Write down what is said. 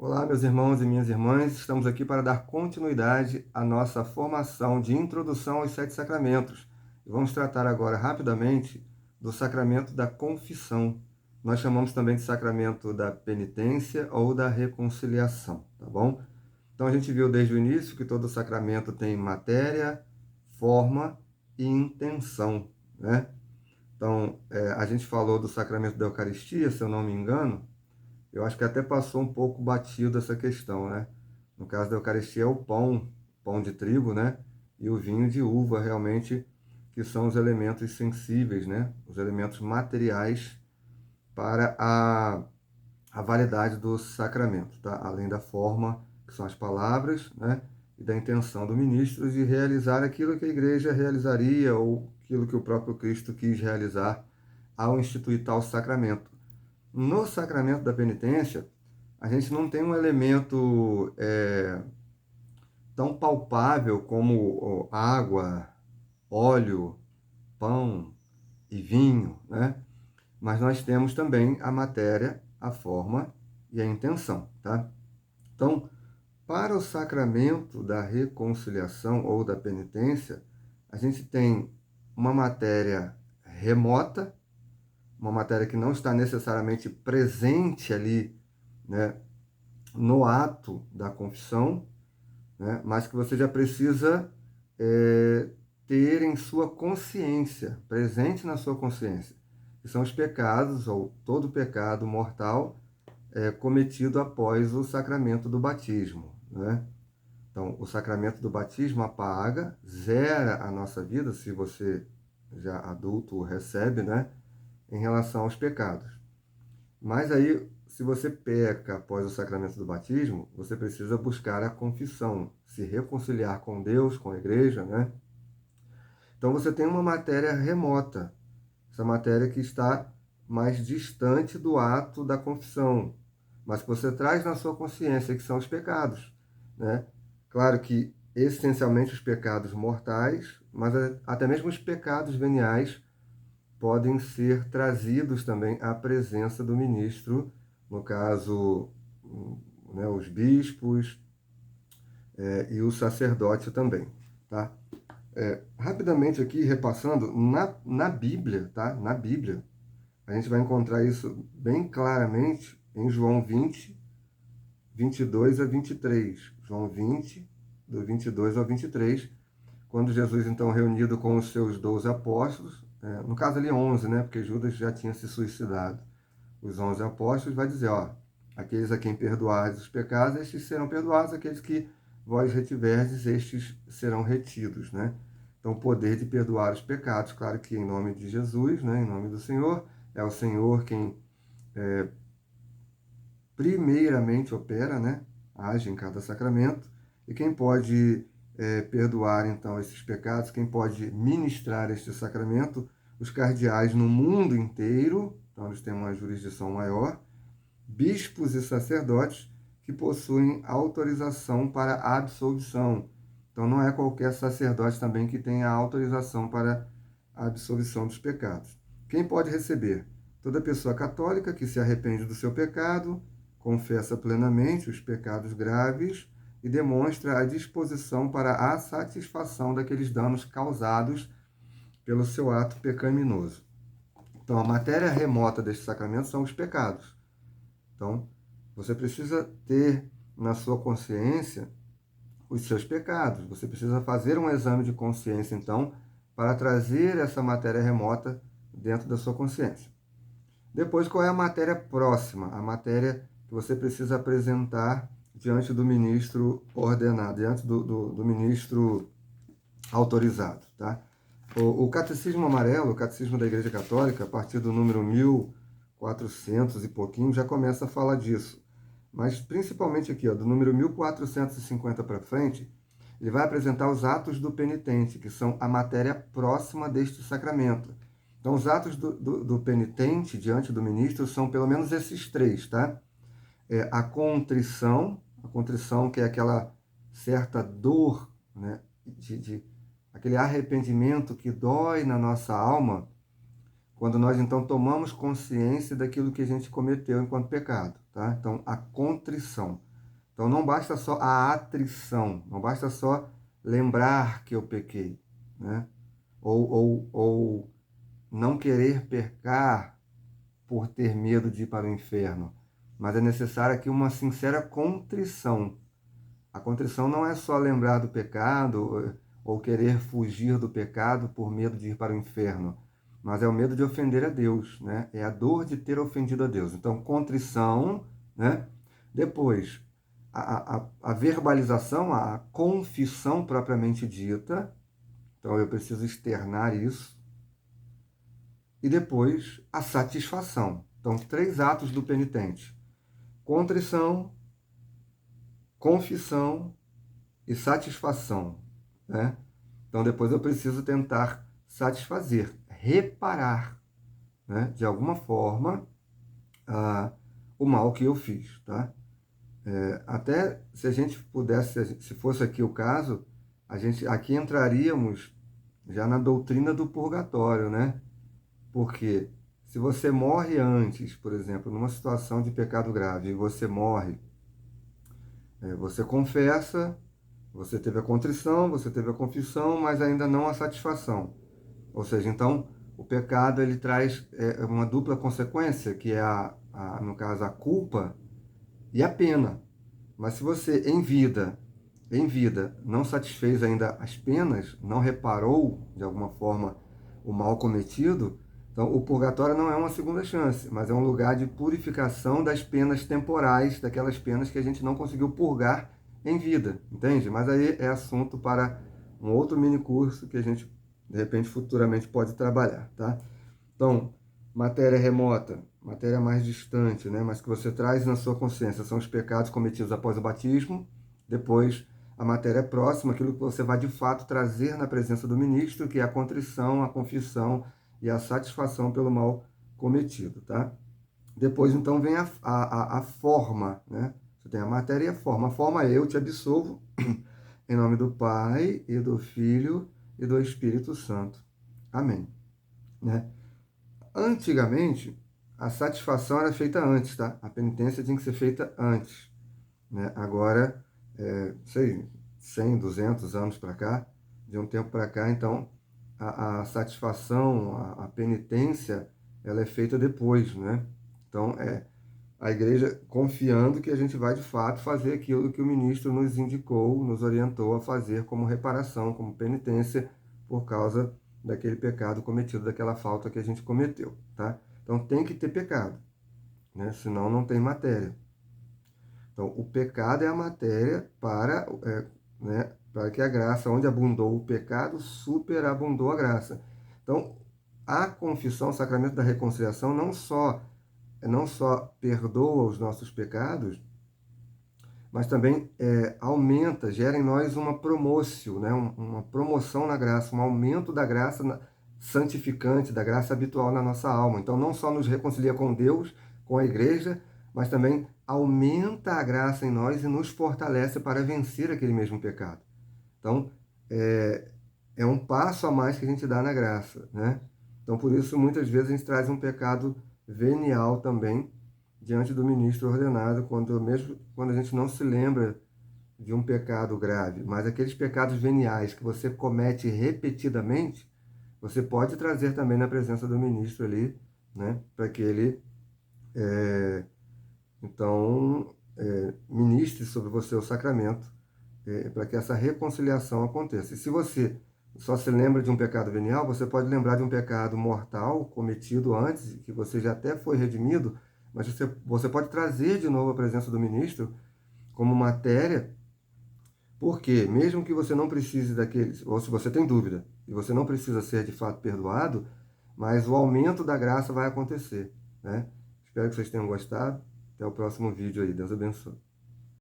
Olá, meus irmãos e minhas irmãs, estamos aqui para dar continuidade à nossa formação de introdução aos sete sacramentos. E vamos tratar agora rapidamente do sacramento da confissão. Nós chamamos também de sacramento da penitência ou da reconciliação, tá bom? Então a gente viu desde o início que todo sacramento tem matéria, forma e intenção, né? Então, a gente falou do sacramento da Eucaristia, se eu não me engano. Eu acho que até passou um pouco batido essa questão, né? No caso da Eucaristia é o pão, pão de trigo, né? E o vinho de uva, realmente, que são os elementos sensíveis, né? Os elementos materiais para a validade do sacramento, tá? Além da forma, que são as palavras, né? E da intenção do ministro de realizar aquilo que a igreja realizaria ou aquilo que o próprio Cristo quis realizar ao instituir tal sacramento. No sacramento da penitência, a gente não tem um elemento tão palpável como água, óleo, pão e vinho, né? Mas nós temos também a matéria, a forma e a intenção, tá? Então, para o sacramento da reconciliação ou da penitência, a gente tem uma matéria remota, uma matéria que não está necessariamente presente ali, né, no ato da confissão, né, mas que você já precisa é, ter em sua consciência, presente na sua consciência, que são os pecados, ou todo pecado mortal cometido após o sacramento do batismo, né? Então, o sacramento do batismo apaga, zera a nossa vida, se você já adulto o recebe, né, em relação aos pecados. Mas aí, se você peca após o sacramento do batismo, você precisa buscar a confissão, se reconciliar com Deus, com a igreja, né? Então você tem uma matéria remota, essa matéria que está mais distante do ato da confissão, mas que você traz na sua consciência, que são os pecados, né? Claro que essencialmente os pecados mortais, mas até mesmo os pecados veniais podem ser trazidos também à presença do ministro, no caso, né, os bispos e o sacerdote também, tá? Rapidamente aqui, repassando, na Bíblia, tá? Na Bíblia, a gente vai encontrar isso bem claramente em João 20, 22 a 23. João 20, do 22 ao 23, quando Jesus, então, reunido com os seus 12 apóstolos, no caso ali 11, né, porque Judas já tinha se suicidado, os 11 apóstolos, vai dizer, ó, aqueles a quem perdoardes os pecados, estes serão perdoados, aqueles que vós retiverdes, estes serão retidos, né? Então, o poder de perdoar os pecados, claro que em nome de Jesus, né, em nome do Senhor, é o Senhor quem primeiramente opera, né, age em cada sacramento, e quem pode perdoar então esses pecados, quem pode ministrar este sacramento, os cardeais no mundo inteiro, então eles têm uma jurisdição maior, bispos e sacerdotes que possuem autorização para absolvição. Então não é qualquer sacerdote também que tenha autorização para a absolvição dos pecados. Quem pode receber? Toda pessoa católica que se arrepende do seu pecado, confessa plenamente os pecados graves e demonstra a disposição para a satisfação daqueles danos causados pelo seu ato pecaminoso. Então, a matéria remota deste sacramento são os pecados. Então, você precisa ter na sua consciência os seus pecados. Você precisa fazer um exame de consciência, então, para trazer essa matéria remota dentro da sua consciência. Depois, qual é a matéria próxima? A matéria que você precisa apresentar diante do ministro ordenado, diante do ministro autorizado, tá? O Catecismo Amarelo, o Catecismo da Igreja Católica, a partir do número 1400 e pouquinho, já começa a falar disso. Mas principalmente aqui, ó, do número 1450 para frente, ele vai apresentar os atos do penitente, que são a matéria próxima deste sacramento. Então, os atos do penitente diante do ministro são pelo menos esses três, tá? A contrição que é aquela certa dor, né, aquele arrependimento que dói na nossa alma, quando nós então tomamos consciência daquilo que a gente cometeu enquanto pecado, tá? Então, a contrição. Então não basta só a atrição, não basta só lembrar que eu pequei, né? Ou não querer pecar por ter medo de ir para o inferno, mas é necessária aqui uma sincera contrição. A contrição não é só lembrar do pecado ou querer fugir do pecado por medo de ir para o inferno, mas é o medo de ofender a Deus, né? É a dor de ter ofendido a Deus. Então, contrição, né? Depois, a verbalização, a confissão propriamente dita. Então, eu preciso externar isso. E depois, a satisfação. Então, 3 atos do penitente: contrição, confissão e satisfação, né? Então, depois eu preciso tentar satisfazer, reparar, né, de alguma forma, o mal que eu fiz, tá? Até se a gente pudesse, se fosse aqui o caso, a gente aqui entraríamos já na doutrina do purgatório, né? Porque se você morre antes, por exemplo, numa situação de pecado grave, e você morre, você confessa, você teve a contrição, você teve a confissão, mas ainda não a satisfação. Ou seja, então, o pecado ele traz uma dupla consequência, que é, no caso, a culpa e a pena. Mas se você, em vida, não satisfez ainda as penas, não reparou, de alguma forma, o mal cometido, então o purgatório não é uma segunda chance, mas é um lugar de purificação das penas temporais, daquelas penas que a gente não conseguiu purgar em vida, entende? Mas aí é assunto para um outro mini curso que a gente, de repente, futuramente pode trabalhar, tá? Então, matéria remota, matéria mais distante, né? Mas que você traz na sua consciência, são os pecados cometidos após o batismo. Depois, a matéria próxima, aquilo que você vai de fato trazer na presença do ministro, que é a contrição, a confissão e a satisfação pelo mal cometido, tá? Depois, então, vem a forma, né? Você tem a matéria e a forma. A forma é: eu te absolvo em nome do Pai e do Filho e do Espírito Santo. Amém. Né? Antigamente, a satisfação era feita antes, tá? A penitência tinha que ser feita antes, né? Agora, sei, 100, 200 anos para cá, de um tempo para cá, então, a satisfação, a penitência, ela é feita depois, né? Então, a igreja confiando que a gente vai, de fato, fazer aquilo que o ministro nos indicou, nos orientou a fazer como reparação, como penitência, por causa daquele pecado cometido, daquela falta que a gente cometeu, tá? Então tem que ter pecado, né? Senão não tem matéria. Então o pecado é a matéria né, para que a graça, onde abundou o pecado, superabundou a graça. Então a confissão, o sacramento da reconciliação, não só perdoa os nossos pecados, mas também aumenta, gera em nós uma promócio, né? Uma promoção na graça, um aumento da graça santificante, da graça habitual na nossa alma. Então, não só nos reconcilia com Deus, com a igreja, mas também aumenta a graça em nós e nos fortalece para vencer aquele mesmo pecado. Então, é um passo a mais que a gente dá na graça, né? Então, por isso, muitas vezes a gente traz um pecado venial também diante do ministro ordenado, mesmo quando a gente não se lembra de um pecado grave, mas aqueles pecados veniais que você comete repetidamente, você pode trazer também na presença do ministro ali, né, para que ele, ministre sobre você o sacramento, para que essa reconciliação aconteça. E se você só se lembra de um pecado venial, você pode lembrar de um pecado mortal cometido antes, que você já até foi redimido, mas você pode trazer de novo a presença do ministro como matéria, porque mesmo que você não precise daqueles, ou se você tem dúvida, e você não precisa ser de fato perdoado, mas o aumento da graça vai acontecer, né? Espero que vocês tenham gostado. Até o próximo vídeo aí. Deus abençoe.